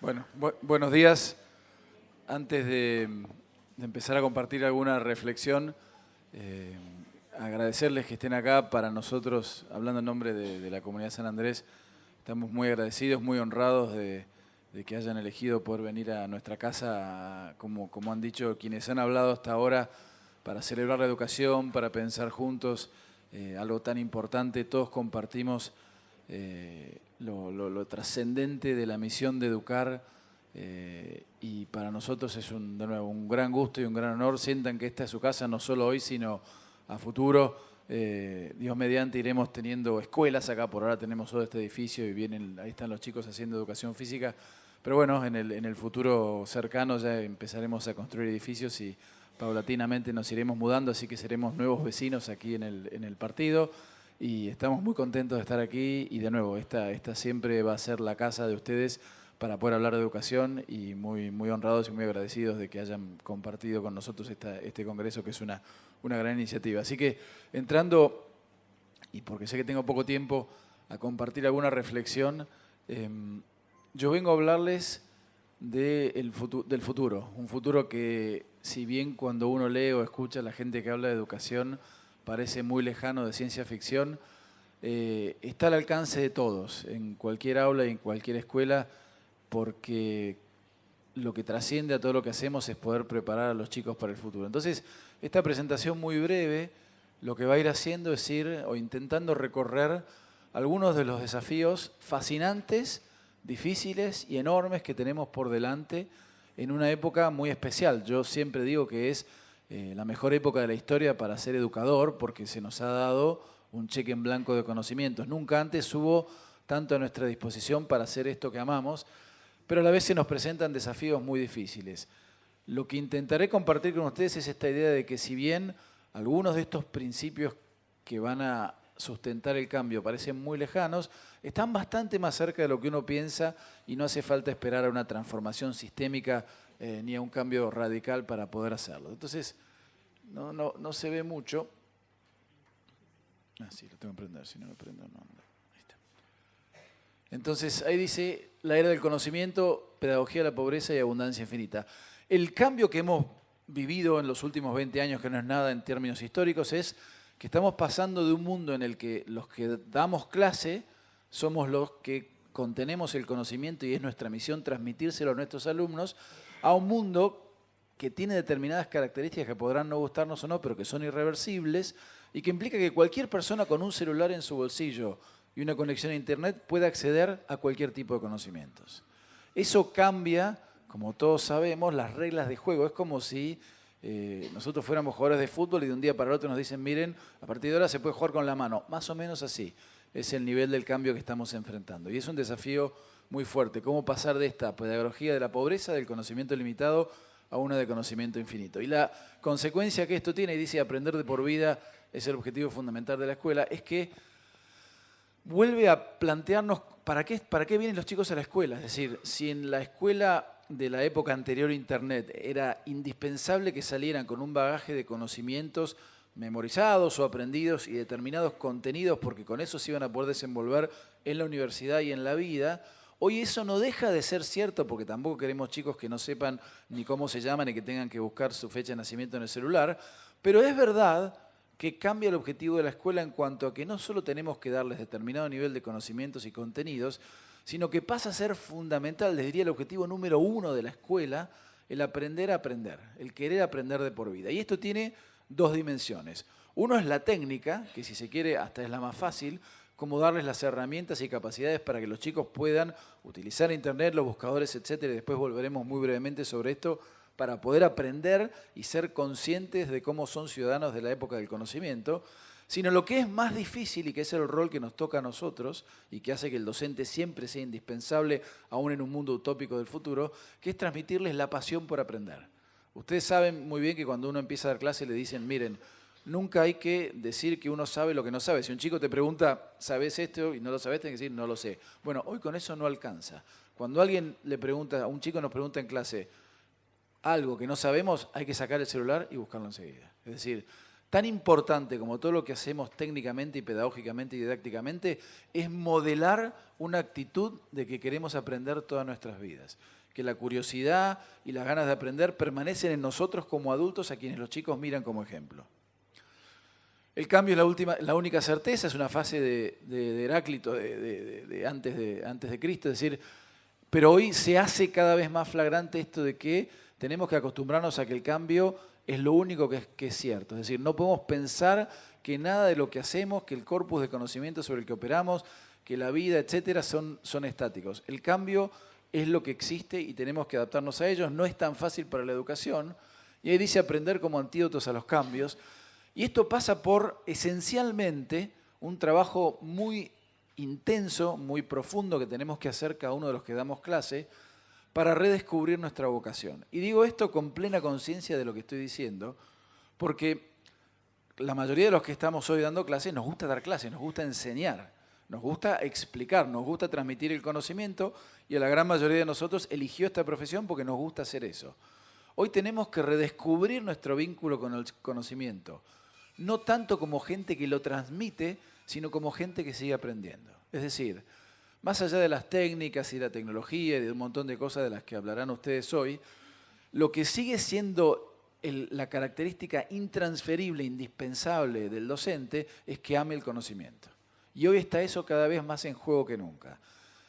Bueno, buenos días. Antes de empezar a compartir alguna reflexión, agradecerles que estén acá. Para nosotros, hablando en nombre de la comunidad San Andrés, estamos muy agradecidos, muy honrados de que hayan elegido poder venir a nuestra casa, como han dicho quienes han hablado hasta ahora, para celebrar la educación, para pensar juntos algo tan importante. Todos compartimos lo trascendente de la misión de educar, y para nosotros es de nuevo un gran gusto y un gran honor. Sientan que esta es su casa, no solo hoy, sino a futuro. Dios mediante iremos teniendo escuelas acá. Por ahora tenemos solo este edificio y ahí están los chicos haciendo educación física. Pero bueno, en el futuro cercano ya empezaremos a construir edificios y paulatinamente nos iremos mudando, así que seremos nuevos vecinos aquí en el partido. Y estamos muy contentos de estar aquí y de nuevo, esta siempre va a ser la casa de ustedes para poder hablar de educación, y muy, muy honrados y muy agradecidos de que hayan compartido con nosotros este congreso, que es una gran iniciativa. Así que entrando, y porque sé que tengo poco tiempo, a compartir alguna reflexión, yo vengo a hablarles del futuro, un futuro que, si bien cuando uno lee o escucha a la gente que habla de educación parece muy lejano, de ciencia ficción, está al alcance de todos, en cualquier aula y en cualquier escuela, porque lo que trasciende a todo lo que hacemos es poder preparar a los chicos para el futuro. Entonces, esta presentación muy breve, lo que va a ir haciendo es ir o intentando recorrer algunos de los desafíos fascinantes, difíciles y enormes que tenemos por delante en una época muy especial. Yo siempre digo que es la mejor época de la historia para ser educador, porque se nos ha dado un cheque en blanco de conocimientos. Nunca antes hubo tanto a nuestra disposición para hacer esto que amamos, pero a la vez se nos presentan desafíos muy difíciles. Lo que intentaré compartir con ustedes es esta idea de que, si bien algunos de estos principios que van a sustentar el cambio parecen muy lejanos, están bastante más cerca de lo que uno piensa, y no hace falta esperar a una transformación sistémica ni a un cambio radical para poder hacerlo. Entonces, no se ve mucho. Ah, sí, lo tengo que prender, si no lo prendo, no. Ahí está. Entonces, ahí dice: la era del conocimiento, pedagogía de la pobreza y abundancia infinita. El cambio que hemos vivido en los últimos 20 años, que no es nada en términos históricos, es que estamos pasando de un mundo en el que los que damos clase somos los que contenemos el conocimiento y es nuestra misión transmitírselo a nuestros alumnos, a un mundo que tiene determinadas características que podrán no gustarnos o no, pero que son irreversibles, y que implica que cualquier persona con un celular en su bolsillo y una conexión a Internet puede acceder a cualquier tipo de conocimientos. Eso cambia, como todos sabemos, las reglas de juego. Es como si nosotros fuéramos jugadores de fútbol y de un día para el otro nos dicen: miren, a partir de ahora se puede jugar con la mano. Más o menos así es el nivel del cambio que estamos enfrentando. Y es un desafío muy fuerte, cómo pasar de esta pedagogía de la pobreza, del conocimiento limitado, a una de conocimiento infinito. Y la consecuencia que esto tiene, y dice aprender de por vida es el objetivo fundamental de la escuela, es que vuelve a plantearnos para qué vienen los chicos a la escuela. Es decir, si en la escuela de la época anterior a Internet era indispensable que salieran con un bagaje de conocimientos memorizados o aprendidos y determinados contenidos, porque con eso se iban a poder desenvolver en la universidad y en la vida, hoy eso no deja de ser cierto, porque tampoco queremos chicos que no sepan ni cómo se llaman y que tengan que buscar su fecha de nacimiento en el celular, pero es verdad que cambia el objetivo de la escuela en cuanto a que no solo tenemos que darles determinado nivel de conocimientos y contenidos, sino que pasa a ser fundamental, les diría el objetivo número 1 de la escuela, el aprender a aprender, el querer aprender de por vida. Y esto tiene dos dimensiones. Uno es la técnica, que si se quiere hasta es la más fácil, como darles las herramientas y capacidades para que los chicos puedan utilizar Internet, los buscadores, etcétera, y después volveremos muy brevemente sobre esto, para poder aprender y ser conscientes de cómo son ciudadanos de la época del conocimiento, sino lo que es más difícil, y que es el rol que nos toca a nosotros y que hace que el docente siempre sea indispensable, aún en un mundo utópico del futuro, que es transmitirles la pasión por aprender. Ustedes saben muy bien que cuando uno empieza a dar clase le dicen: miren, nunca hay que decir que uno sabe lo que no sabe. Si un chico te pregunta: ¿sabes esto? Y no lo sabes, tenés que decir: no lo sé. Bueno, hoy con eso no alcanza. Cuando alguien le pregunta, a un chico nos pregunta en clase algo que no sabemos, hay que sacar el celular y buscarlo enseguida. Es decir, tan importante como todo lo que hacemos técnicamente y pedagógicamente y didácticamente es modelar una actitud de que queremos aprender todas nuestras vidas. Que la curiosidad y las ganas de aprender permanecen en nosotros como adultos a quienes los chicos miran como ejemplo. El cambio es la única certeza, es una frase de Heráclito antes de Cristo, es decir, pero hoy se hace cada vez más flagrante esto de que tenemos que acostumbrarnos a que el cambio es lo único que es cierto. Es decir, no podemos pensar que nada de lo que hacemos, que el corpus de conocimiento sobre el que operamos, que la vida, etcétera, son estáticos. El cambio es lo que existe y tenemos que adaptarnos a ellos. No es tan fácil para la educación. Y ahí dice aprender como antídotos a los cambios. Y esto pasa por, esencialmente, un trabajo muy intenso, muy profundo que tenemos que hacer cada uno de los que damos clase para redescubrir nuestra vocación. Y digo esto con plena conciencia de lo que estoy diciendo, porque la mayoría de los que estamos hoy dando clases nos gusta dar clases, nos gusta enseñar, nos gusta explicar, nos gusta transmitir el conocimiento y a la gran mayoría de nosotros eligió esta profesión porque nos gusta hacer eso. Hoy tenemos que redescubrir nuestro vínculo con el conocimiento, no tanto como gente que lo transmite, sino como gente que sigue aprendiendo. Es decir, más allá de las técnicas y la tecnología y de un montón de cosas de las que hablarán ustedes hoy, lo que sigue siendo la característica intransferible, indispensable del docente es que ame el conocimiento. Y hoy está eso cada vez más en juego que nunca.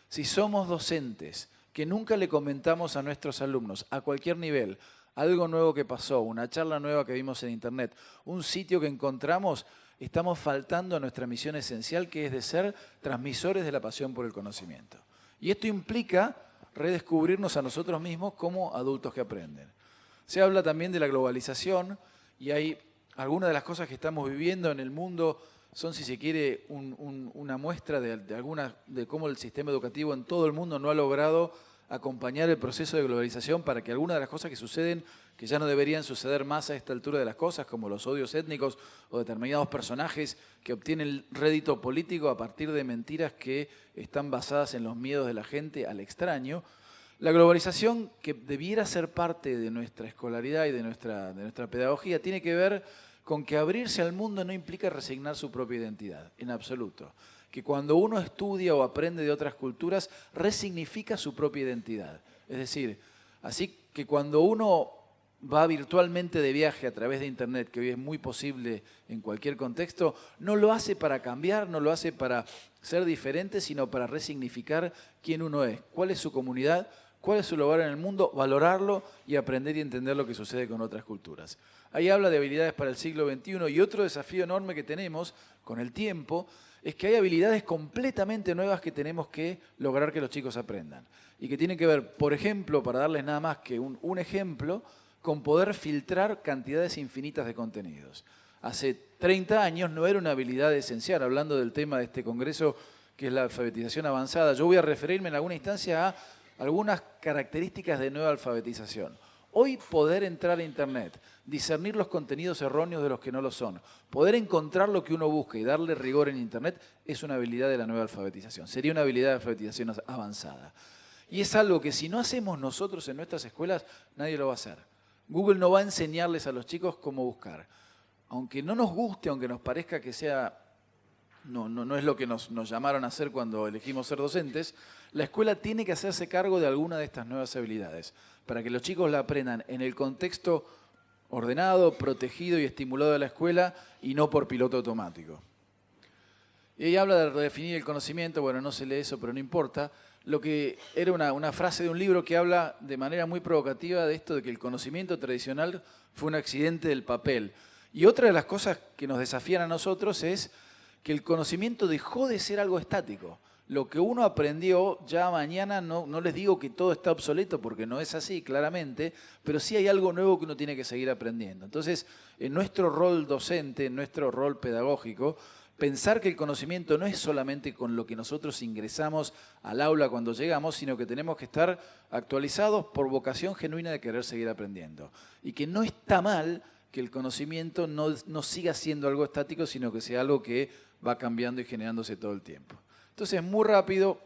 Si somos docentes que nunca le comentamos a nuestros alumnos, a cualquier nivel, algo nuevo que pasó, una charla nueva que vimos en internet, un sitio que encontramos, estamos faltando a nuestra misión esencial, que es de ser transmisores de la pasión por el conocimiento. Y esto implica redescubrirnos a nosotros mismos como adultos que aprenden. Se habla también de la globalización y hay algunas de las cosas que estamos viviendo en el mundo son, si se quiere, una muestra de cómo el sistema educativo en todo el mundo no ha logrado acompañar el proceso de globalización para que algunas de las cosas que suceden, que ya no deberían suceder más a esta altura de las cosas, como los odios étnicos o determinados personajes que obtienen rédito político a partir de mentiras que están basadas en los miedos de la gente al extraño, la globalización, que debiera ser parte de nuestra escolaridad y de nuestra pedagogía, tiene que ver con que abrirse al mundo no implica resignar su propia identidad, en absoluto. Que cuando uno estudia o aprende de otras culturas, resignifica su propia identidad. Es decir, así que cuando uno va virtualmente de viaje a través de Internet, que hoy es muy posible en cualquier contexto, no lo hace para cambiar, no lo hace para ser diferente, sino para resignificar quién uno es, cuál es su comunidad, cuál es su lugar en el mundo, valorarlo y aprender y entender lo que sucede con otras culturas. Ahí habla de habilidades para el siglo XXI y otro desafío enorme que tenemos con el tiempo es que hay habilidades completamente nuevas que tenemos que lograr que los chicos aprendan. Y que tienen que ver, por ejemplo, para darles nada más que un ejemplo, con poder filtrar cantidades infinitas de contenidos. Hace 30 años no era una habilidad esencial, hablando del tema de este congreso, que es la alfabetización avanzada. Yo voy a referirme en alguna instancia a algunas características de nueva alfabetización. Hoy poder entrar a Internet, discernir los contenidos erróneos de los que no lo son, poder encontrar lo que uno busca y darle rigor en Internet es una habilidad de la nueva alfabetización. Sería una habilidad de alfabetización avanzada. Y es algo que si no hacemos nosotros en nuestras escuelas, nadie lo va a hacer. Google no va a enseñarles a los chicos cómo buscar. Aunque no nos guste, aunque nos parezca que sea... No es lo que nos llamaron a hacer cuando elegimos ser docentes, la escuela tiene que hacerse cargo de alguna de estas nuevas habilidades para que los chicos la aprendan en el contexto ordenado, protegido y estimulado de la escuela y no por piloto automático. Y ahí habla de redefinir el conocimiento, bueno, no se lee eso, pero no importa. Lo que era una frase de un libro que habla de manera muy provocativa de esto de que el conocimiento tradicional fue un accidente del papel. Y otra de las cosas que nos desafían a nosotros es que el conocimiento dejó de ser algo estático. Lo que uno aprendió ya mañana, no les digo que todo está obsoleto porque no es así, claramente, pero sí hay algo nuevo que uno tiene que seguir aprendiendo. Entonces, en nuestro rol docente, en nuestro rol pedagógico, pensar que el conocimiento no es solamente con lo que nosotros ingresamos al aula cuando llegamos, sino que tenemos que estar actualizados por vocación genuina de querer seguir aprendiendo. Y que no está mal que el conocimiento no siga siendo algo estático, sino que sea algo que va cambiando y generándose todo el tiempo. Entonces, muy rápido,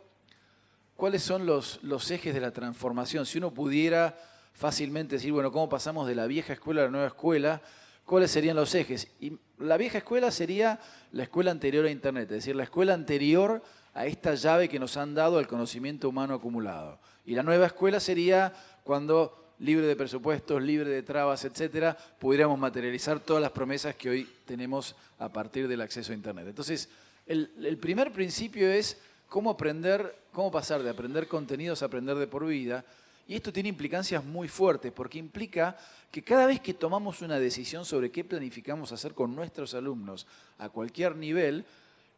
¿cuáles son los ejes de la transformación? Si uno pudiera fácilmente decir, bueno, ¿cómo pasamos de la vieja escuela a la nueva escuela? ¿Cuáles serían los ejes? Y La vieja escuela sería la escuela anterior a Internet, es decir, la escuela anterior a esta llave que nos han dado al conocimiento humano acumulado. Y la nueva escuela sería cuando, libre de presupuestos, libre de trabas, etcétera, pudiéramos materializar todas las promesas que hoy tenemos a partir del acceso a Internet. Entonces, el primer principio es cómo pasar de aprender contenidos a aprender de por vida. Y esto tiene implicancias muy fuertes, porque implica que cada vez que tomamos una decisión sobre qué planificamos hacer con nuestros alumnos a cualquier nivel,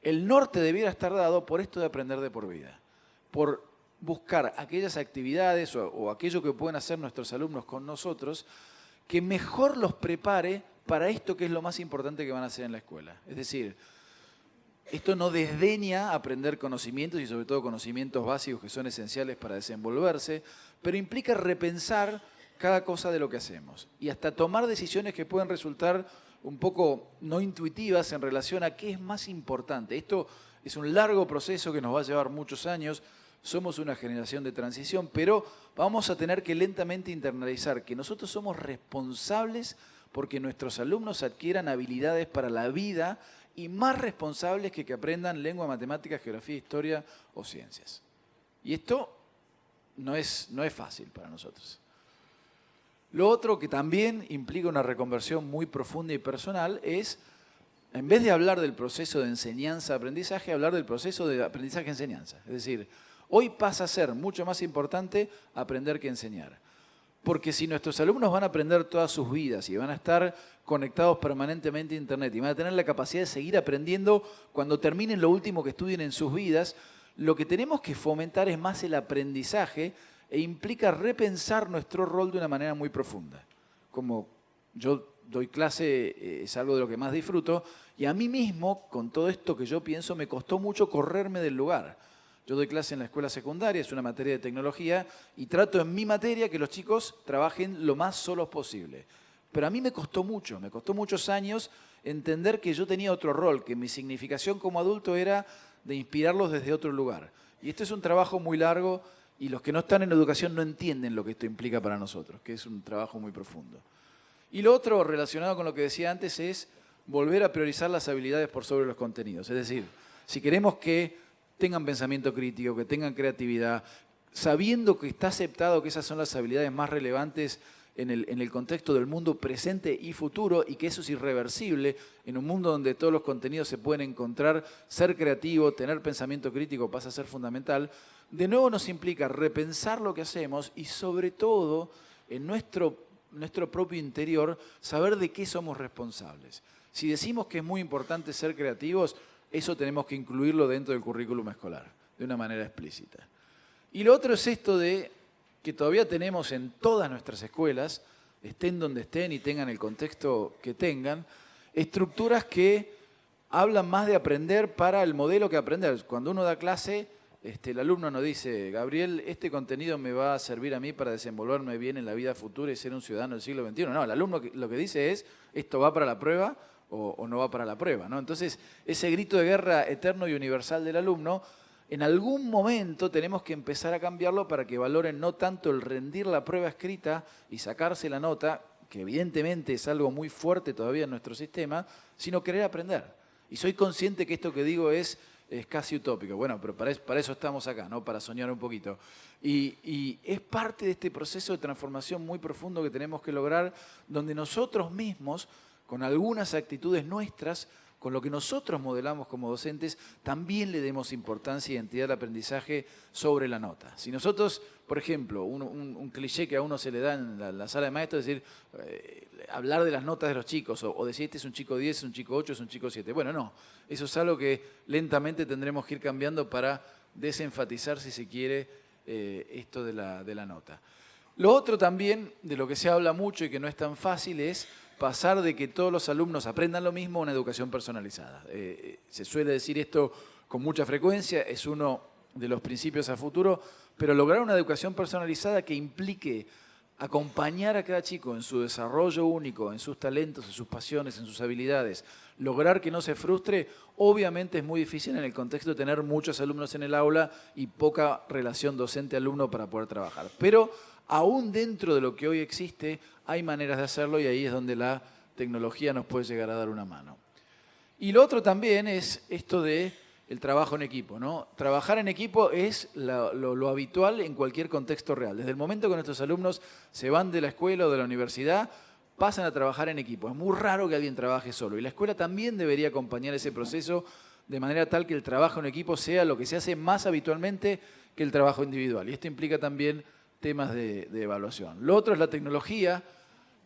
el norte debiera estar dado por esto de aprender de por vida, por buscar aquellas actividades o aquello que pueden hacer nuestros alumnos con nosotros que mejor los prepare para esto que es lo más importante que van a hacer en la escuela. Es decir, esto no desdeña aprender conocimientos y sobre todo conocimientos básicos que son esenciales para desenvolverse, pero implica repensar cada cosa de lo que hacemos y hasta tomar decisiones que pueden resultar un poco no intuitivas en relación a qué es más importante. Esto es un largo proceso que nos va a llevar muchos años. Somos una generación de transición, pero vamos a tener que lentamente internalizar que nosotros somos responsables porque nuestros alumnos adquieran habilidades para la vida y más responsables que aprendan lengua, matemáticas, geografía, historia o ciencias. Y esto no es fácil para nosotros. Lo otro que también implica una reconversión muy profunda y personal es, en vez de hablar del proceso de enseñanza-aprendizaje, hablar del proceso de aprendizaje-enseñanza. Es decir, hoy pasa a ser mucho más importante aprender que enseñar. Porque si nuestros alumnos van a aprender todas sus vidas y van a estar conectados permanentemente a Internet y van a tener la capacidad de seguir aprendiendo cuando terminen lo último que estudien en sus vidas, lo que tenemos que fomentar es más el aprendizaje e implica repensar nuestro rol de una manera muy profunda. Como yo doy clase, es algo de lo que más disfruto, y a mí mismo, con todo esto que yo pienso, me costó mucho correrme del lugar. Yo doy clase en la escuela secundaria, es una materia de tecnología, y trato en mi materia que los chicos trabajen lo más solos posible. Pero a mí me costó muchos años entender que yo tenía otro rol, que mi significación como adulto era de inspirarlos desde otro lugar. Y esto es un trabajo muy largo y los que no están en educación no entienden lo que esto implica para nosotros, que es un trabajo muy profundo. Y lo otro relacionado con lo que decía antes es volver a priorizar las habilidades por sobre los contenidos. Es decir, si queremos que tengan pensamiento crítico, que tengan creatividad, sabiendo que está aceptado que esas son las habilidades más relevantes en el contexto del mundo presente y futuro y que eso es irreversible, en un mundo donde todos los contenidos se pueden encontrar, ser creativo, tener pensamiento crítico pasa a ser fundamental, de nuevo nos implica repensar lo que hacemos y sobre todo en nuestro propio interior saber de qué somos responsables. Si decimos que es muy importante ser creativos, eso tenemos que incluirlo dentro del currículum escolar, de una manera explícita. Y lo otro es esto de que todavía tenemos en todas nuestras escuelas, estén donde estén y tengan el contexto que tengan, estructuras que hablan más de aprender para el modelo que aprender. Cuando uno da clase, el alumno no dice, Gabriel, este contenido me va a servir a mí para desenvolverme bien en la vida futura y ser un ciudadano del siglo XXI. No, el alumno lo que dice es, esto va para la prueba o no va para la prueba, ¿no? Entonces, ese grito de guerra eterno y universal del alumno, en algún momento tenemos que empezar a cambiarlo para que valoren no tanto el rendir la prueba escrita y sacarse la nota, que evidentemente es algo muy fuerte todavía en nuestro sistema, sino querer aprender. Y soy consciente que esto que digo es casi utópico. Bueno, pero para eso estamos acá, ¿no? Para soñar un poquito. Y es parte de este proceso de transformación muy profundo que tenemos que lograr, donde nosotros mismos, con algunas actitudes nuestras, con lo que nosotros modelamos como docentes, también le demos importancia y identidad al aprendizaje sobre la nota. Si nosotros, por ejemplo, un cliché que a uno se le da en la sala de maestros, es decir, hablar de las notas de los chicos, o decir este es un chico 10, es un chico 8, es un chico 7. Bueno, no, eso es algo que lentamente tendremos que ir cambiando para desenfatizar, si se quiere, esto de la nota. Lo otro también, de lo que se habla mucho y que no es tan fácil, es pasar de que todos los alumnos aprendan lo mismo a una educación personalizada. Se suele decir esto con mucha frecuencia, es uno de los principios a futuro, pero lograr una educación personalizada que implique acompañar a cada chico en su desarrollo único, en sus talentos, en sus pasiones, en sus habilidades, lograr que no se frustre, obviamente es muy difícil en el contexto de tener muchos alumnos en el aula y poca relación docente-alumno para poder trabajar. Pero aún dentro de lo que hoy existe, hay maneras de hacerlo y ahí es donde la tecnología nos puede llegar a dar una mano. Y lo otro también es esto de el trabajo en equipo, ¿no? Trabajar en equipo es lo habitual en cualquier contexto real. Desde el momento que nuestros alumnos se van de la escuela o de la universidad, pasan a trabajar en equipo. Es muy raro que alguien trabaje solo. Y la escuela también debería acompañar ese proceso de manera tal que el trabajo en equipo sea lo que se hace más habitualmente que el trabajo individual. Y esto implica también temas de evaluación. Lo otro es la tecnología.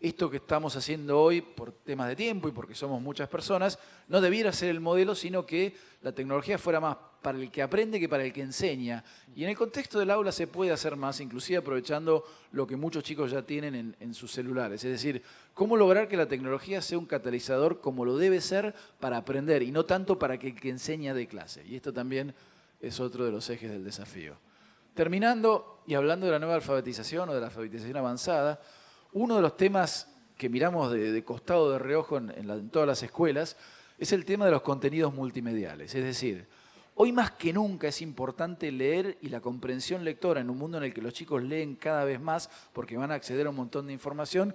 Esto que estamos haciendo hoy por temas de tiempo y porque somos muchas personas, no debiera ser el modelo, sino que la tecnología fuera más para el que aprende que para el que enseña. Y en el contexto del aula se puede hacer más, inclusive aprovechando lo que muchos chicos ya tienen en sus celulares. Es decir, cómo lograr que la tecnología sea un catalizador como lo debe ser para aprender y no tanto para que el que enseña dé clase. Y esto también es otro de los ejes del desafío. Terminando y hablando de la nueva alfabetización o de la alfabetización avanzada, uno de los temas que miramos de costado, de reojo en todas las escuelas, es el tema de los contenidos multimediales. Es decir, hoy más que nunca es importante leer y la comprensión lectora en un mundo en el que los chicos leen cada vez más porque van a acceder a un montón de información,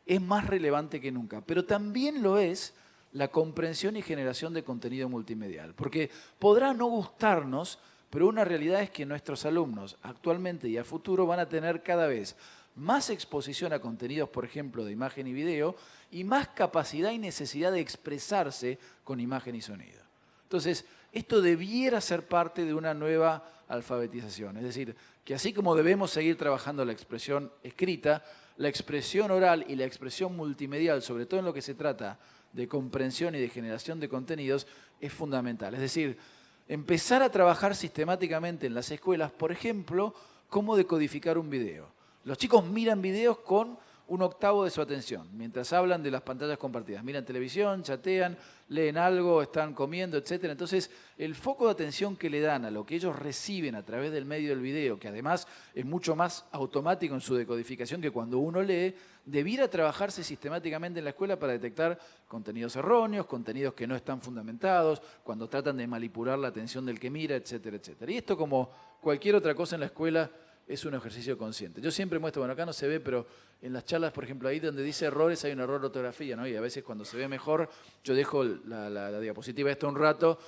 es más relevante que nunca. Pero también lo es la comprensión y generación de contenido multimedial. Porque podrá no gustarnos, pero una realidad es que nuestros alumnos actualmente y a futuro van a tener cada vez más exposición a contenidos, por ejemplo, de imagen y video, y más capacidad y necesidad de expresarse con imagen y sonido. Entonces, esto debiera ser parte de una nueva alfabetización. Es decir, que así como debemos seguir trabajando la expresión escrita, la expresión oral y la expresión multimedial, sobre todo en lo que se trata de comprensión y de generación de contenidos, es fundamental. Es decir, empezar a trabajar sistemáticamente en las escuelas, por ejemplo, cómo decodificar un video. Los chicos miran videos con 1/8 de su atención, mientras hablan de las pantallas compartidas. Miran televisión, chatean, leen algo, están comiendo, etc. Entonces, el foco de atención que le dan a lo que ellos reciben a través del medio del video, que además es mucho más automático en su decodificación que cuando uno lee, debiera trabajarse sistemáticamente en la escuela para detectar contenidos erróneos, contenidos que no están fundamentados, cuando tratan de manipular la atención del que mira, etcétera, etcétera. Y esto, como cualquier otra cosa en la escuela, es un ejercicio consciente. Yo siempre muestro, bueno, acá no se ve, pero en las charlas, por ejemplo, ahí donde dice errores hay un error de ortografía, ¿no? Y a veces cuando se ve mejor, yo dejo la diapositiva esta un rato,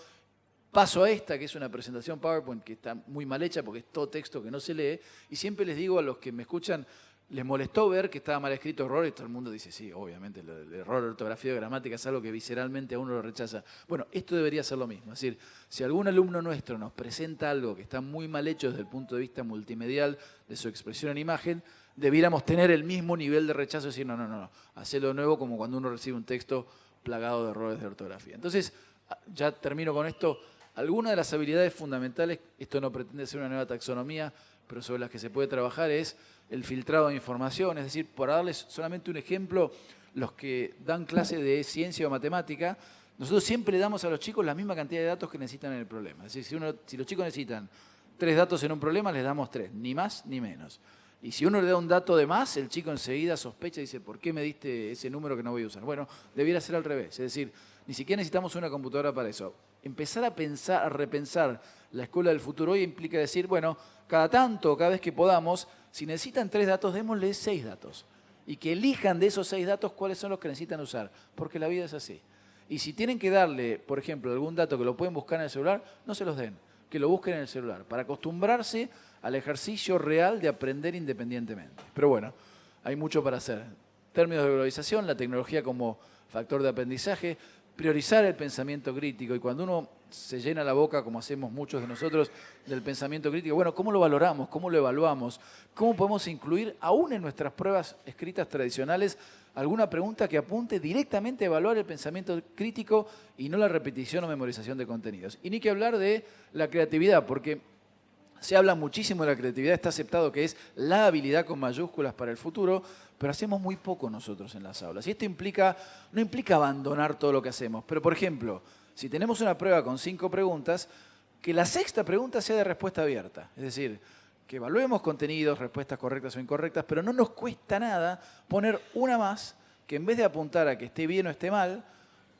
paso a esta, que es una presentación PowerPoint que está muy mal hecha porque es todo texto que no se lee, y siempre les digo a los que me escuchan, les molestó ver que estaba mal escrito error, y todo el mundo dice, sí, obviamente, el error de ortografía o gramática es algo que visceralmente a uno lo rechaza. Bueno, esto debería ser lo mismo. Es decir, si algún alumno nuestro nos presenta algo que está muy mal hecho desde el punto de vista multimedial de su expresión en imagen, debiéramos tener el mismo nivel de rechazo y decir, no, hacelo de nuevo, como cuando uno recibe un texto plagado de errores de ortografía. Entonces, ya termino con esto. Algunas de las habilidades fundamentales, esto no pretende ser una nueva taxonomía, pero sobre las que se puede trabajar es el filtrado de información. Es decir, por darles solamente un ejemplo, los que dan clase de ciencia o matemática, nosotros siempre le damos a los chicos la misma cantidad de datos que necesitan en el problema. Es decir, si los chicos necesitan 3 datos en un problema, les damos 3, ni más ni menos. Y si uno le da un dato de más, el chico enseguida sospecha y dice, ¿por qué me diste ese número que no voy a usar? Bueno, debiera ser al revés. Es decir, ni siquiera necesitamos una computadora para eso. Empezar a pensar, a repensar la escuela del futuro hoy implica decir, bueno, cada tanto, cada vez que podamos, si necesitan 3 datos, démosles 6 datos. Y que elijan de esos 6 datos cuáles son los que necesitan usar, porque la vida es así. Y si tienen que darle, por ejemplo, algún dato que lo pueden buscar en el celular, no se los den, que lo busquen en el celular, para acostumbrarse al ejercicio real de aprender independientemente. Pero bueno, hay mucho para hacer. Términos de globalización, la tecnología como factor de aprendizaje, priorizar el pensamiento crítico. Y cuando uno se llena la boca, como hacemos muchos de nosotros, del pensamiento crítico, bueno, ¿cómo lo valoramos? ¿Cómo lo evaluamos? ¿Cómo podemos incluir, aún en nuestras pruebas escritas tradicionales, alguna pregunta que apunte directamente a evaluar el pensamiento crítico y no la repetición o memorización de contenidos? Y ni que hablar de la creatividad, porque se habla muchísimo de la creatividad, está aceptado que es la habilidad con mayúsculas para el futuro, pero hacemos muy poco nosotros en las aulas. Y esto no implica abandonar todo lo que hacemos, pero por ejemplo, si tenemos una prueba con 5 preguntas, que la 6ª pregunta sea de respuesta abierta. Es decir, que evaluemos contenidos, respuestas correctas o incorrectas, pero no nos cuesta nada poner una más que en vez de apuntar a que esté bien o esté mal,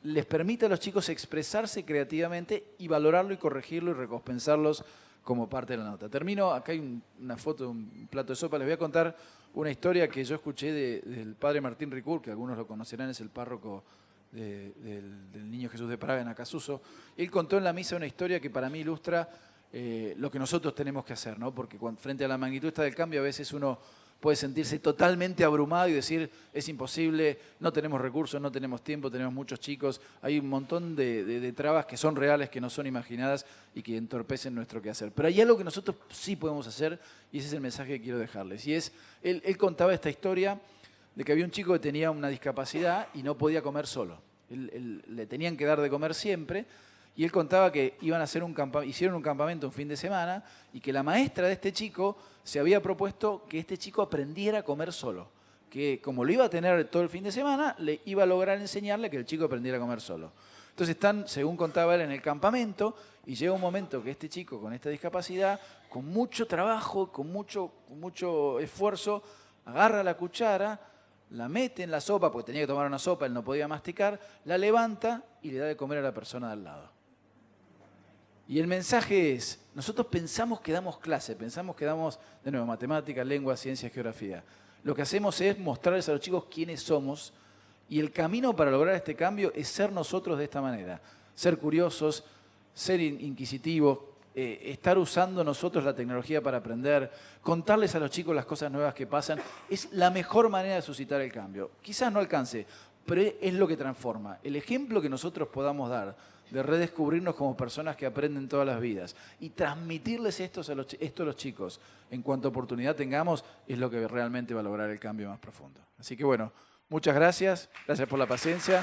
les permite a los chicos expresarse creativamente y valorarlo y corregirlo y recompensarlos como parte de la nota. Termino, acá hay una foto de un plato de sopa, les voy a contar una historia que yo escuché del padre Martín Ricoeur, que algunos lo conocerán, es el párroco del Niño Jesús de Praga en Acasuso. Él contó en la misa una historia que para mí ilustra lo que nosotros tenemos que hacer, ¿no? Porque frente a la magnitud esta del cambio a veces uno puede sentirse totalmente abrumado y decir, es imposible, no tenemos recursos, no tenemos tiempo, tenemos muchos chicos, hay un montón de trabas que son reales, que no son imaginadas y que entorpecen nuestro quehacer. Pero hay algo que nosotros sí podemos hacer y ese es el mensaje que quiero dejarles. Y es, él contaba esta historia de que había un chico que tenía una discapacidad y no podía comer solo. Le tenían que dar de comer siempre. Y él contaba que iban a hacer hicieron un campamento un fin de semana y que la maestra de este chico se había propuesto que este chico aprendiera a comer solo. Que como lo iba a tener todo el fin de semana, le iba a lograr enseñarle que el chico aprendiera a comer solo. Entonces están, según contaba él, en el campamento y llega un momento que este chico con esta discapacidad, con mucho trabajo, con mucho esfuerzo, agarra la cuchara, la mete en la sopa, porque tenía que tomar una sopa, él no podía masticar, la levanta y le da de comer a la persona de al lado. Y el mensaje es, nosotros pensamos que damos clase, pensamos que damos, de nuevo, matemáticas, lengua, ciencia, geografía. Lo que hacemos es mostrarles a los chicos quiénes somos y el camino para lograr este cambio es ser nosotros de esta manera. Ser curiosos, ser inquisitivos, estar usando nosotros la tecnología para aprender, contarles a los chicos las cosas nuevas que pasan, es la mejor manera de suscitar el cambio. Quizás no alcance, pero es lo que transforma. El ejemplo que nosotros podamos dar de redescubrirnos como personas que aprenden todas las vidas y transmitirles esto a los chicos en cuanto oportunidad tengamos, es lo que realmente va a lograr el cambio más profundo. Así que bueno, muchas gracias por la paciencia.